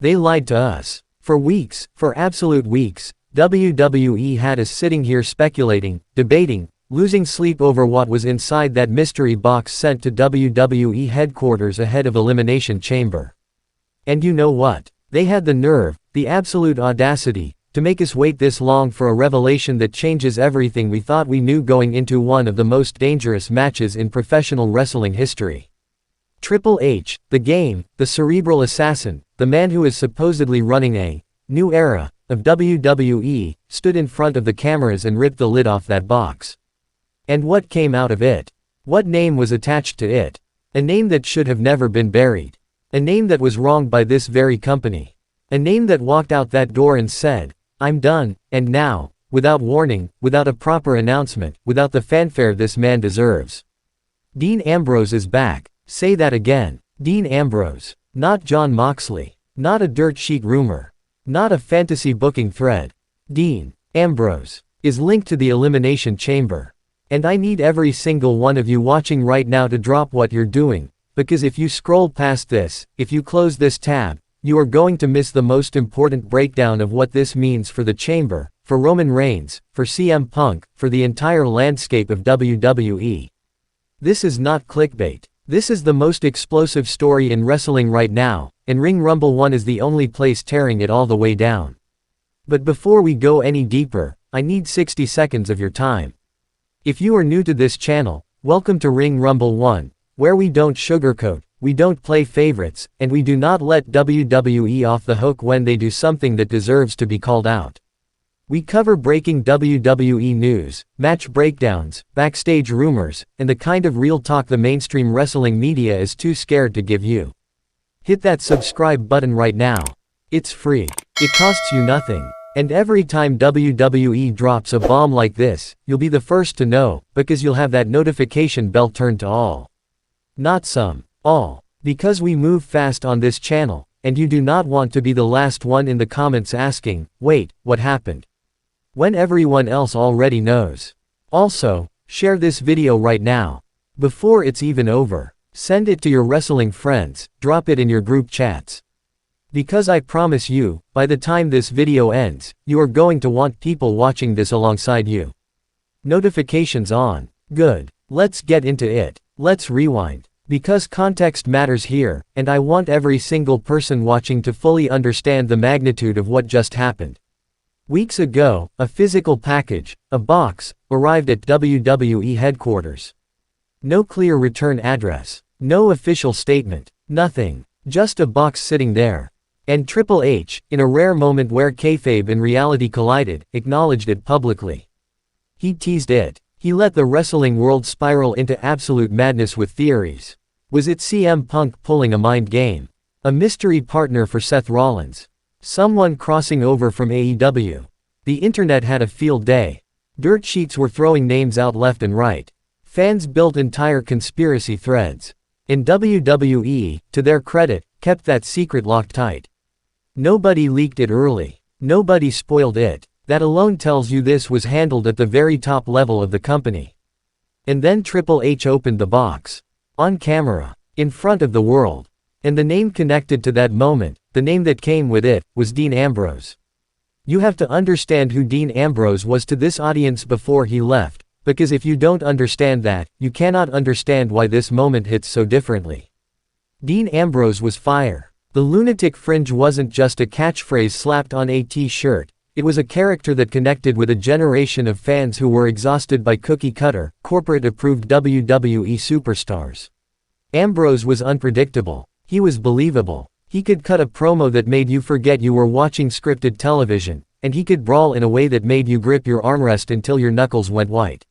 They lied to us. For weeks, for absolute weeks, WWE had us sitting here speculating, debating, losing sleep over what was inside that mystery box sent to WWE headquarters ahead of Elimination Chamber. And you know what? They had the nerve, the absolute audacity, to make us wait this long for a revelation that changes everything we thought we knew going into one of the most dangerous matches in professional wrestling history. Triple H, the Game, the cerebral assassin, the man who is supposedly running a new era of WWE, stood in front of the cameras and ripped the lid off that box. And what came out of it? What name was attached to it? A name that should have never been buried. A name that was wronged by this very company. A name that walked out that door and said, "I'm done," and now, without warning, without a proper announcement, without the fanfare this man deserves. Dean Ambrose is back. Say that again. Dean Ambrose. Not Jon Moxley. Not a dirt sheet rumor. Not a fantasy booking thread. Dean Ambrose is linked to the Elimination Chamber. And I need every single one of you watching right now to drop what you're doing, because if you scroll past this, if you close this tab, you are going to miss the most important breakdown of what this means for the Chamber, for Roman Reigns, for CM Punk, for the entire landscape of WWE. This is not clickbait. This is the most explosive story in wrestling right now, and Ring Rumble 1 is the only place tearing it all the way down. But before we go any deeper, I need 60 seconds of your time. If you are new to this channel, welcome to Ring Rumble 1, where we don't sugarcoat, we don't play favorites, and we do not let WWE off the hook when they do something that deserves to be called out. We cover breaking WWE news, match breakdowns, backstage rumors, and the kind of real talk the mainstream wrestling media is too scared to give you. Hit that subscribe button right now. It's free. It costs you nothing. And every time WWE drops a bomb like this, you'll be the first to know, because you'll have that notification bell turned to all. Not some. All. Because we move fast on this channel, and you do not want to be the last one in the comments asking, "Wait, what happened?" when everyone else already knows. Also, share this video right now. Before it's even over. Send it to your wrestling friends, drop it in your group chats. Because I promise you, by the time this video ends, you are going to want people watching this alongside you. Notifications on. Good. Let's get into it. Let's rewind. Because context matters here, and I want every single person watching to fully understand the magnitude of what just happened. Weeks ago, a physical package, a box, arrived at WWE headquarters. No clear return address. No official statement. Nothing. Just a box sitting there. And Triple H, in a rare moment where kayfabe and reality collided, acknowledged it publicly. He teased it. He let the wrestling world spiral into absolute madness with theories. Was it CM Punk pulling a mind game? A mystery partner for Seth Rollins? Someone crossing over from AEW? The internet had a field day. Dirt sheets were throwing names out left and right. Fans built entire conspiracy threads. And WWE, to their credit, kept that secret locked tight. Nobody leaked it early. Nobody spoiled it. That alone tells you this was handled at the very top level of the company. And then Triple H opened the box. On camera. In front of the world. And the name connected to that moment, the name that came with it, was Dean Ambrose. You have to understand who Dean Ambrose was to this audience before he left, because if you don't understand that, you cannot understand why this moment hits so differently. Dean Ambrose was fire. The Lunatic Fringe wasn't just a catchphrase slapped on a t-shirt. It was a character that connected with a generation of fans who were exhausted by cookie-cutter, corporate-approved WWE superstars. Ambrose was unpredictable. He was believable. He could cut a promo that made you forget you were watching scripted television, and he could brawl in a way that made you grip your armrest until your knuckles went white.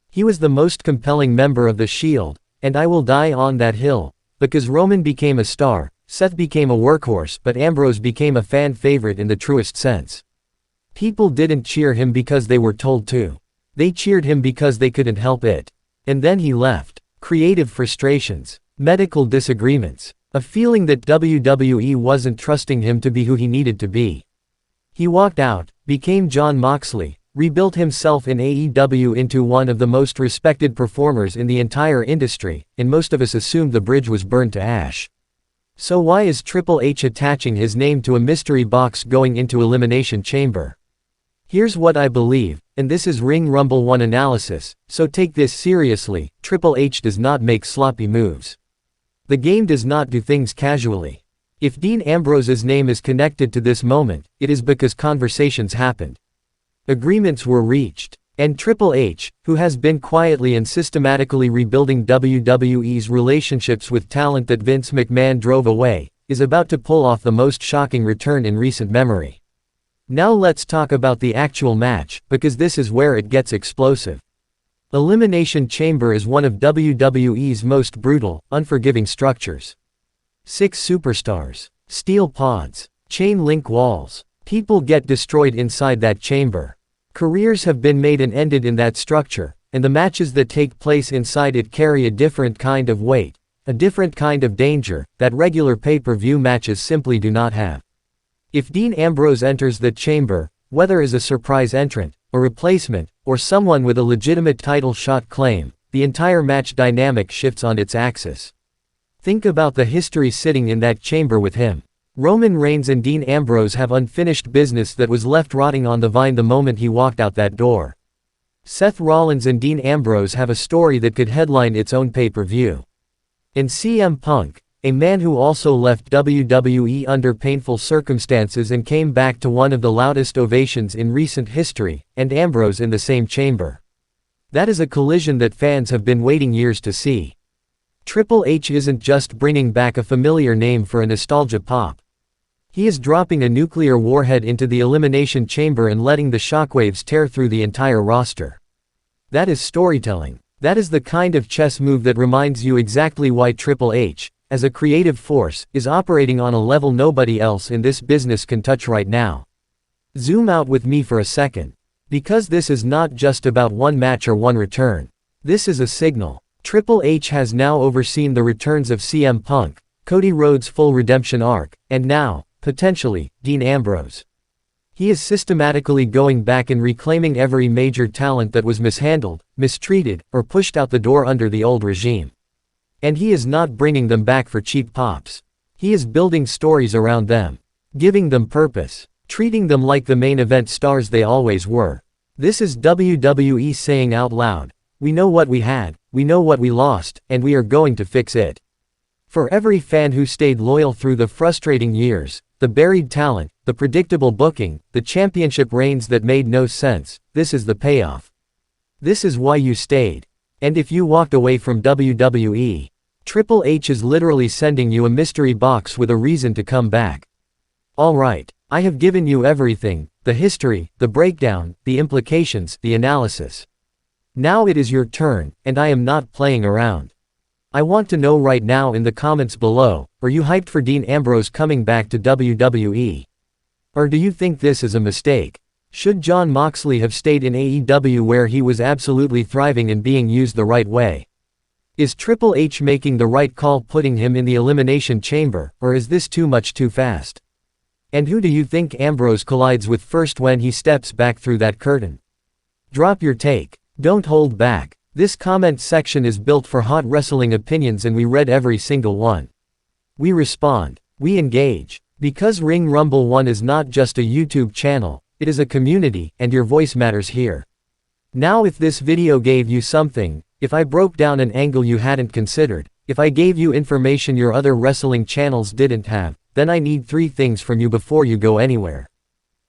He was the most compelling member of the Shield, and I will die on that hill, because Roman became a star, Seth became a workhorse, but Ambrose became a fan favorite in the truest sense. People didn't cheer him because they were told to. They cheered him because they couldn't help it. And then he left. Creative frustrations. Medical disagreements. A feeling that WWE wasn't trusting him to be who he needed to be. He walked out, became Jon Moxley, rebuilt himself in AEW into one of the most respected performers in the entire industry, and most of us assumed the bridge was burned to ash. So why is Triple H attaching his name to a mystery box going into Elimination Chamber? Here's what I believe, and this is Ring Rumble 1 analysis, so take this seriously. Triple H does not make sloppy moves. The game does not do things casually. If Dean Ambrose's name is connected to this moment, it is because conversations happened. Agreements were reached. And Triple H, who has been quietly and systematically rebuilding WWE's relationships with talent that Vince McMahon drove away, is about to pull off the most shocking return in recent memory. Now let's talk about the actual match, because this is where it gets explosive. Elimination Chamber is one of WWE's most brutal, unforgiving structures. 6 superstars, steel pods, chain link walls. People get destroyed inside that chamber. Careers have been made and ended in that structure, and the matches that take place inside it carry a different kind of weight, a different kind of danger, that regular pay-per-view matches simply do not have. If Dean Ambrose enters the chamber, whether as a surprise entrant, a replacement, or someone with a legitimate title shot claim, the entire match dynamic shifts on its axis. Think about the history sitting in that chamber with him. Roman Reigns and Dean Ambrose have unfinished business that was left rotting on the vine the moment he walked out that door. Seth Rollins and Dean Ambrose have a story that could headline its own pay-per-view. And CM Punk, a man who also left WWE under painful circumstances and came back to one of the loudest ovations in recent history, and Ambrose in the same chamber. That is a collision that fans have been waiting years to see. Triple H isn't just bringing back a familiar name for a nostalgia pop. He is dropping a nuclear warhead into the Elimination Chamber and letting the shockwaves tear through the entire roster. That is storytelling. That is the kind of chess move that reminds you exactly why Triple H, as a creative force, is operating on a level nobody else in this business can touch right now. Zoom out with me for a second. Because this is not just about one match or one return. This is a signal. Triple H has now overseen the returns of CM Punk, Cody Rhodes' full redemption arc, and now, potentially, Dean Ambrose. He is systematically going back and reclaiming every major talent that was mishandled, mistreated, or pushed out the door under the old regime. And he is not bringing them back for cheap pops. He is building stories around them. Giving them purpose. Treating them like the main event stars they always were. This is WWE saying out loud, we know what we had, we know what we lost, and we are going to fix it. For every fan who stayed loyal through the frustrating years, the buried talent, the predictable booking, the championship reigns that made no sense, this is the payoff. This is why you stayed. And if you walked away from WWE, Triple H is literally sending you a mystery box with a reason to come back. Alright, I have given you everything, the history, the breakdown, the implications, the analysis. Now it is your turn, and I am not playing around. I want to know right now in the comments below, are you hyped for Dean Ambrose coming back to WWE? Or do you think this is a mistake? Should Jon Moxley have stayed in AEW where he was absolutely thriving and being used the right way? Is Triple H making the right call putting him in the Elimination Chamber, or is this too much too fast? And who do you think Ambrose collides with first when he steps back through that curtain? Drop your take. Don't hold back. This comment section is built for hot wrestling opinions and we read every single one. We respond. We engage. Because Ring Rumble 1 is not just a YouTube channel, it is a community, and your voice matters here. Now if this video gave you something, if I broke down an angle you hadn't considered, if I gave you information your other wrestling channels didn't have, then I need 3 things from you before you go anywhere.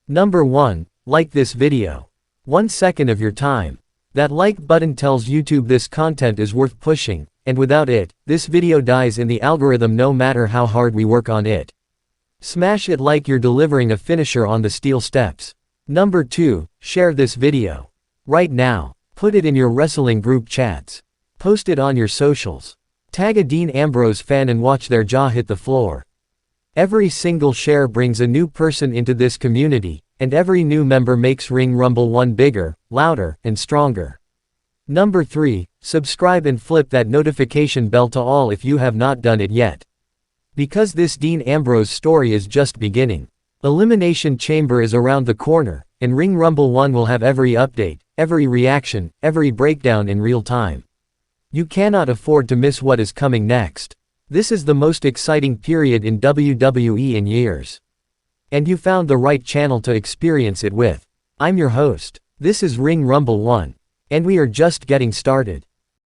Number 1, like this video. 1 second of your time. That like button tells YouTube this content is worth pushing, and without it, this video dies in the algorithm no matter how hard we work on it. Smash it like you're delivering a finisher on the steel steps. Number 2, share this video. Right now. Put it in your wrestling group chats. Post it on your socials. Tag a Dean Ambrose fan and watch their jaw hit the floor. Every single share brings a new person into this community, and every new member makes Ring Rumble 1 bigger, louder, and stronger. Number 3, subscribe and flip that notification bell to all if you have not done it yet. Because this Dean Ambrose story is just beginning. Elimination Chamber is around the corner, and Ring Rumble 1 will have every update, every reaction, every breakdown in real time. You cannot afford to miss what is coming next. This is the most exciting period in WWE in years. And you found the right channel to experience it with. I'm your host. This is Ring Rumble 1. And we are just getting started.